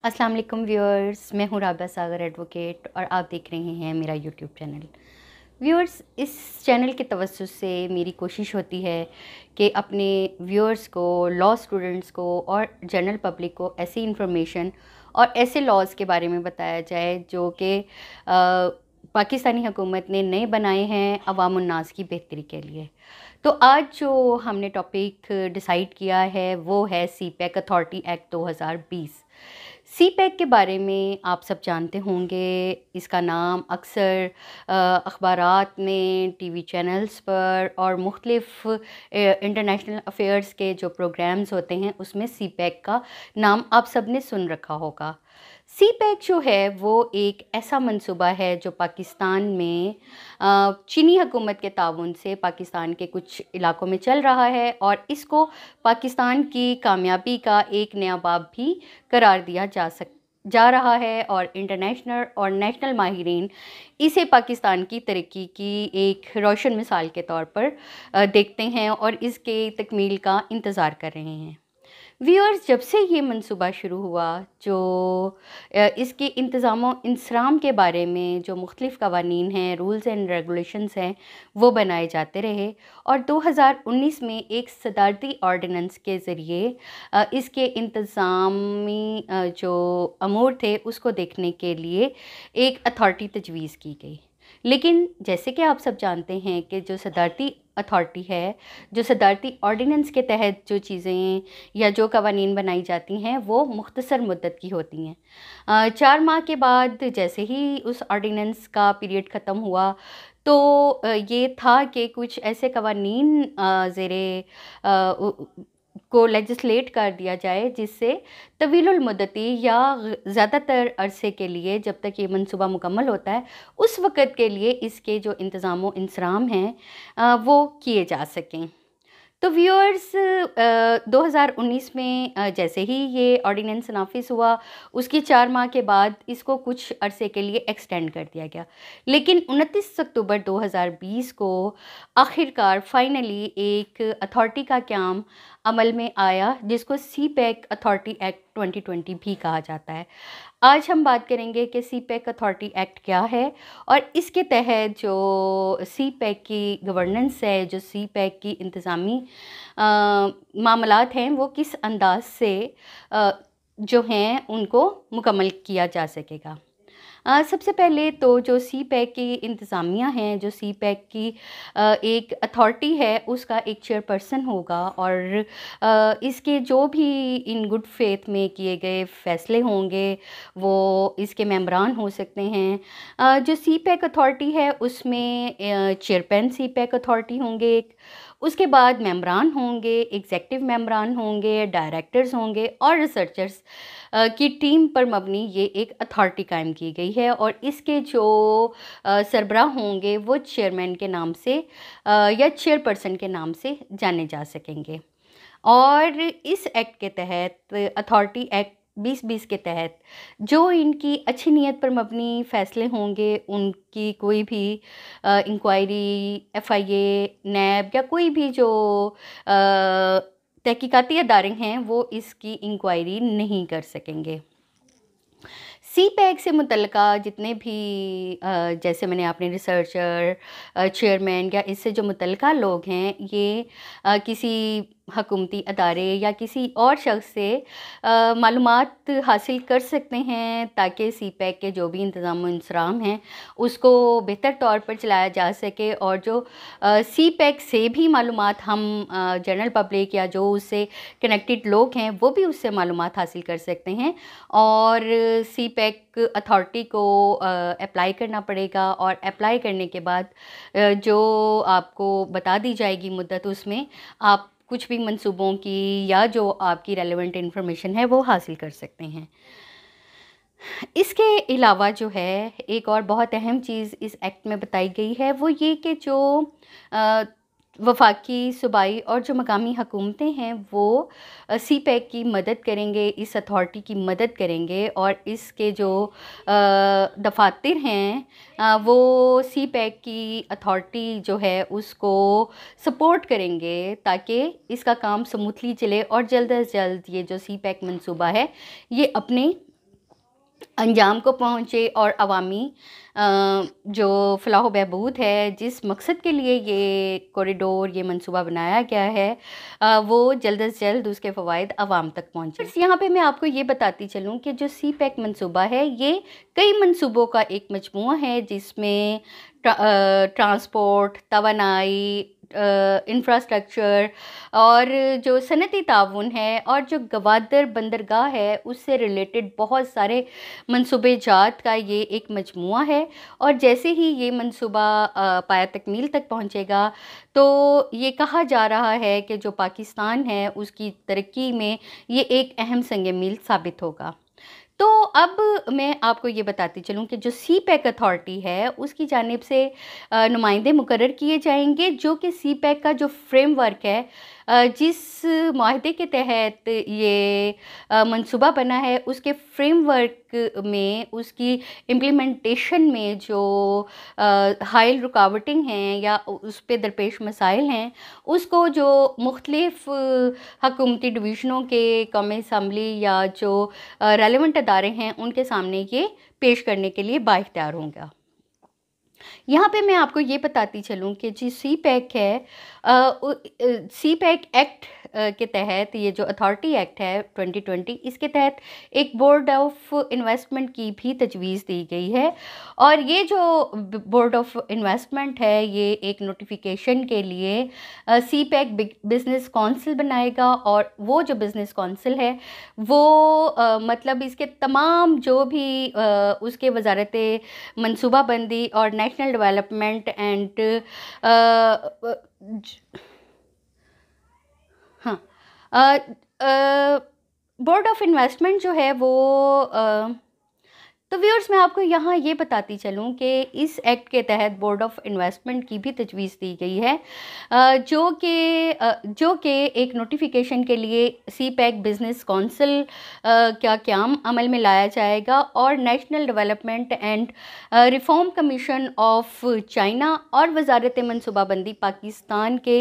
अस्सलाम वालेकुम व्यूअर्स, मैं हूँ राबा सागर एडवोकेट और आप देख रहे हैं मेरा यूट्यूब चैनल। व्यूअर्स, इस चैनल के तवज्जुह से मेरी कोशिश होती है कि अपने व्यूअर्स को, लॉ स्टूडेंट्स को और जनरल पब्लिक को ऐसी इंफॉर्मेशन और ऐसे लॉज़ के बारे में बताया जाए जो कि पाकिस्तानी हुकूमत ने नए बनाए हैं अवाम उन्नास की बेहतरी के लिए। तो आज जो हमने टॉपिक डिसाइड किया है वो है सीपैक अथॉरिटी एक्ट 2020। सीपैक के बारे में आप सब जानते होंगे। इसका नाम अक्सर अखबारात में, टीवी चैनल्स पर और मुख्तलिफ इंटरनेशनल अफेयर्स के जो प्रोग्राम्स होते हैं उसमें सीपैक का नाम आप सब ने सुन रखा होगा। सीपैक जो है वो एक ऐसा मंसूबा है जो पाकिस्तान में चीनी हुकूमत के ताउन से पाकिस्तान के कुछ इलाकों में चल रहा है और इसको पाकिस्तान की कामयाबी का एक नया बाब भी करार दिया जा रहा है और इंटरनेशनल और नेशनल माहिरीन इसे पाकिस्तान की तरक्की की एक रोशन मिसाल के तौर पर देखते हैं और इसके तकमील का इंतज़ार कर रहे हैं। व्यूअर्स, जब से ये मंसूबा शुरू हुआ, जो इसके इंतज़ाम इंसराम के बारे में जो मुख्तलिफ़ कवानीन हैं, रूल्स एंड रेगुलेशंस हैं, वो बनाए जाते रहे और 2019 में एक सदारती ऑर्डिनेंस के ज़रिए इसके इंतज़ामी जो अमूर थे उसको देखने के लिए एक अथॉरिटी तजवीज़ की गई। लेकिन जैसे कि आप सब जानते हैं कि जो सदारती अथॉरिटी है, जो सदारती ऑर्डिनेंस के तहत जो चीज़ें या जो कवानीन बनाई जाती हैं वो मुख्तसर मुद्दत की होती हैं। 4 माह के बाद जैसे ही उस ऑर्डिनेंस का पीरियड ख़त्म हुआ तो ये था कि कुछ ऐसे कवानीन ज़ेरे को लेजिस्लेट कर दिया जाए जिससे तवीलुल मुद्दती या ज़्यादातर अरसे के लिए, जब तक ये मंसूबा मुकम्मल होता है उस वक़्त के लिए इसके जो इंतज़ाम इंसराम हैं वो किए जा सकें। तो व्यूअर्स, 2019 में जैसे ही ये ऑर्डिनेंस नाफिज हुआ उसके 4 माह के बाद इसको कुछ अरसे के लिए एक्सटेंड कर दिया गया। लेकिन 29 अक्टूबर 2020 को आखिरकार फाइनली एक अथॉरिटी का क़याम अमल में आया जिसको सीपैक अथॉरिटी एक्ट 2020 भी कहा जाता है। आज हम बात करेंगे कि सीपैक अथॉरिटी एक्ट क्या है और इसके तहत जो सीपैक की गवर्नेंस है, जो सीपैक की इंतज़ामी मामलात हैं वो किस अंदाज से जो हैं उनको मुकम्मल किया जा सकेगा। सबसे पहले तो जो सीपैक की इंतज़ामिया हैं, जो सीपैक की एक अथॉरिटी है उसका एक चेयरपर्सन होगा और इसके जो भी इन गुड फेथ में किए गए फ़ैसले होंगे वो इसके मेंबरान हो सकते हैं। जो सीपैक अथॉरिटी है उसमें चेयरमैन सीपैक अथॉरिटी होंगे एक, उसके बाद मेंबरान होंगे, एग्जेक्टिव मेंबरान होंगे, डायरेक्टर्स होंगे और रिसर्चर्स की टीम पर मबनी ये एक अथॉरिटी कायम की गई है और इसके जो सरबराह होंगे वो चेयरमैन के नाम से या चेयरपर्सन के नाम से जाने जा सकेंगे। और इस एक्ट के तहत, अथॉरिटी एक्ट 2020 के तहत, जो इनकी अच्छी नीयत पर मबनी फ़ैसले होंगे उनकी कोई भी इंक्वायरी, एफआईए, नैब या कोई भी जो तहकीकाती अदारे हैं वो इसकी इंक्वायरी नहीं कर सकेंगे। सीपैक से मुतल्लिका जितने भी जैसे मैंने आपने रिसर्चर, चेयरमैन या इससे जो मुतल्लिका लोग हैं ये किसी हकूमती अदारे या किसी और शख्स से मालूमात हासिल कर सकते हैं ताकि सीपैक के जो भी इंतज़ाम इंसराम हैं उसको बेहतर तौर पर चलाया जा सके और जो सीपैक से भी मालूमात हम जनरल पब्लिक या जो उससे कनेक्टेड लोग हैं वो भी उससे मालूमात हासिल कर सकते हैं। और सीपैक अथॉरिटी को अप्लाई करना पड़ेगा और अप्लाई करने के बाद जो आपको बता दी जाएगी मुद्दत, उसमें आप कुछ भी मंसूबों की या जो आपकी रेलेवेंट इन्फॉर्मेशन है वो हासिल कर सकते हैं। इसके अलावा जो है एक और बहुत अहम चीज़ इस एक्ट में बताई गई है वो ये कि जो वफाकी, सूबाई और जो मकामी हुकूमतें हैं वो सीपैक की मदद करेंगे, इस अथॉरिटी की मदद करेंगे और इसके जो दफातर हैं वो सीपैक की अथॉरिटी जो है उसको सपोर्ट करेंगे ताकि इसका काम स्मूथली चले और जल्द अज जल्द ये जो सीपैक मंसूबा है ये अपने अंजाम को पहुँचे और अवामी जो फलाह व बहबूद है, जिस मकसद के लिए ये कॉरिडोर, ये मंसूबा बनाया गया है, वो जल्द अज़ जल्द उसके फ़वाइद अवाम तक पहुँचे। यहाँ पे मैं आपको ये बताती चलूँ कि जो सी पैक मंसूबा है, ये कई मंसूबों का एक मजमूआ है, जिसमें ट्रांसपोर्ट, तवानाई, इंफ्रास्ट्रक्चर और जो सनती ताउन है और जो गवादर बंदरगाह है, उससे रिलेटेड बहुत सारे मंसूबे जात का ये एक मजमूआ है। और जैसे ही ये मंसूबा पाया तकमील तक पहुँचेगा, तो ये कहा जा रहा है कि जो पाकिस्तान है उसकी तरक्की में ये एक अहम संग मील साबित होगा। तो अब मैं आपको ये बताती चलूँ कि जो सी पैक अथॉरिटी है, उसकी जानिब से नुमाइंदे मुकर्रर किए जाएंगे, जो कि सी पैक का जो फ्रेमवर्क है, जिस माहदे के तहत ये मंसूबा बना है, उसके फ्रेमवर्क में, उसकी इम्प्लीमेंटेशन में जो हाइल रुकावटें हैं या उस पे दरपेश मसाइल हैं, उसको जो मुख्तलिफ हकूमती डिवीज़नों के कौमी असम्बली या जो रेलेवेंट अदारे हैं, उनके सामने ये पेश करने के लिए बाइख्तियार होंगे। यहाँ पे मैं आपको ये बताती चलूँ कि जी सी पैक है, सी पैक एक्ट के तहत, ये जो अथॉरिटी एक्ट है 2020, इसके तहत एक बोर्ड ऑफ इन्वेस्टमेंट की भी तजवीज़ दी गई है। और ये जो बोर्ड ऑफ इन्वेस्टमेंट है, ये एक नोटिफिकेशन के लिए सी पैक बिज़नेस काउंसिल बनाएगा। और वो जो बिज़नेस काउंसिल है, वो मतलब इसके तमाम जो भी उसके वजारत मनसूबाबंदी और national development and board of investment जो है वो तो व्यूअर्स, मैं आपको यहाँ ये बताती चलूँ कि इस एक्ट के तहत बोर्ड ऑफ इन्वेस्टमेंट की भी तजवीज़ दी गई है, जो कि एक नोटिफिकेशन के लिए सी पैक बिज़नेस काउंसिल का क़याम अमल में लाया जाएगा। और national development and reform commission of China और वजारत मनसूबाबंदी पाकिस्तान के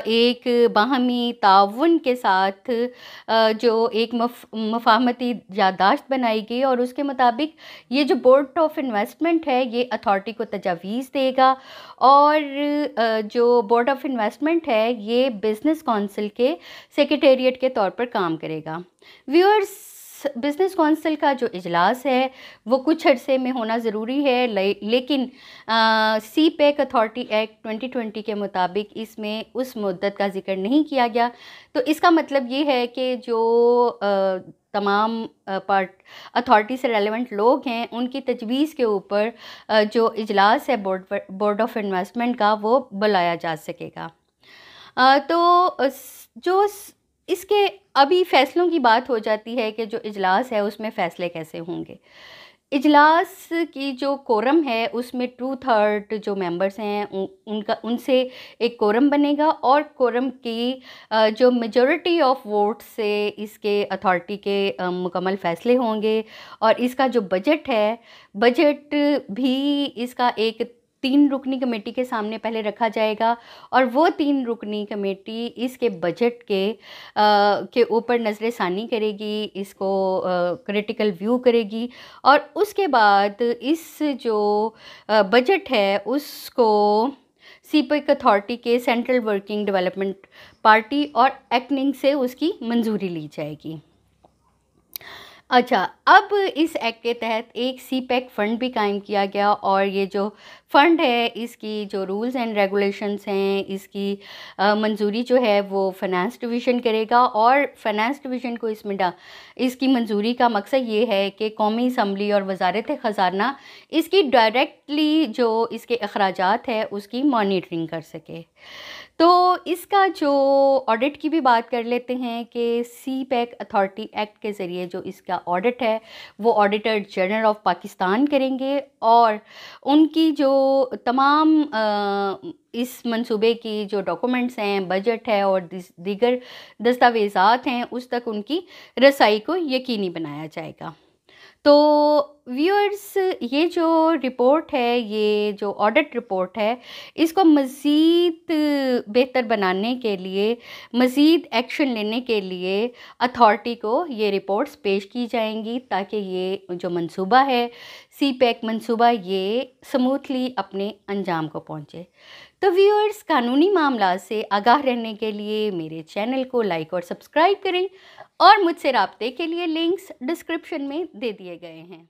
एक बाहमी ताउन के साथ जो एक मफाहमती याददाश्त बनाई गई, और उसके मुताबिक ये जो बोर्ड ऑफ इन्वेस्टमेंट है, ये अथॉरिटी को तजावीज़ देगा। और जो बोर्ड ऑफ इन्वेस्टमेंट है, ये बिज़नेस काउंसिल के सेक्रेटेरिएट के तौर पर काम करेगा। व्यूअर्स, बिज़नेस काउंसिल का जो इजलास है वो कुछ अरसे में होना ज़रूरी है, लेकिन सी पैक अथॉरिटी एक्ट 2020 के मुताबिक इसमें उस मुद्दत का जिक्र नहीं किया गया। तो इसका मतलब ये है कि जो तमाम पार्ट अथॉरिटी से रेलेवेंट लोग हैं, उनकी तजवीज़ के ऊपर जो इजलास है बोर्ड ऑफ इन्वेस्टमेंट का, वो बुलाया जा सकेगा। तो जो इसके अभी फ़ैसलों की बात हो जाती है कि जो इजलास है उसमें फ़ैसले कैसे होंगे। इजलास की जो कोरम है, उसमें 2/3 जो मेंबर्स हैं उनसे एक कोरम बनेगा, और कोरम की जो मेजॉरिटी ऑफ वोट से इसके अथॉरिटी के मुकम्मल फ़ैसले होंगे। और इसका जो बजट है, बजट भी इसका एक 3 रुकनी कमेटी के सामने पहले रखा जाएगा, और वो 3 रुकनी कमेटी इसके बजट के ऊपर नज़र-ए-सानी करेगी, इसको क्रिटिकल व्यू करेगी। और उसके बाद इस जो बजट है उसको सी पैक अथॉरिटी के सेंट्रल वर्किंग डेवलपमेंट पार्टी और एक्निंग से उसकी मंजूरी ली जाएगी। अच्छा, अब इस एक्ट के तहत एक सी पैक फ़ंड भी कायम किया गया, और ये जो फ़ंड है, इसकी जो रूल्स एंड रेगुलेशंस हैं, इसकी मंजूरी जो है वो फ़ाइनेंस डिवीज़न करेगा। और फ़ाइनेंस डिवीज़न को इसकी मंजूरी का मकसद ये है कि कौमी असम्बली और वज़ारत ख़ज़ाना इसकी डायरेक्टली जो इसके अखराजात है उसकी मॉनिटरिंग कर सके। तो इसका जो ऑडिट की भी बात कर लेते हैं कि सी पैक अथॉरिटी एक्ट के ज़रिए जो इसका ऑडिट है वो ऑडिटर जनरल ऑफ पाकिस्तान करेंगे, और उनकी जो तमाम इस मंसूबे की जो डॉक्यूमेंट्स हैं, बजट है और दीगर दस्तावेज़ात हैं, उस तक उनकी रसाई को यकीनी बनाया जाएगा। तो व्यूअर्स, ये जो रिपोर्ट है, ये जो ऑडिट रिपोर्ट है, इसको मज़ीद बेहतर बनाने के लिए, मज़ीद एक्शन लेने के लिए अथॉरिटी को ये रिपोर्ट्स पेश की जाएंगी, ताकि ये जो मंसूबा है, सी पैक मंसूबा, ये स्मूथली अपने अंजाम को पहुँचे। तो व्यूअर्स, कानूनी मामला से आगाह रहने के लिए मेरे चैनल को लाइक और सब्सक्राइब करें, और मुझसे राब्ते के लिए लिंक्स डिस्क्रिप्शन में दे दिए गए हैं।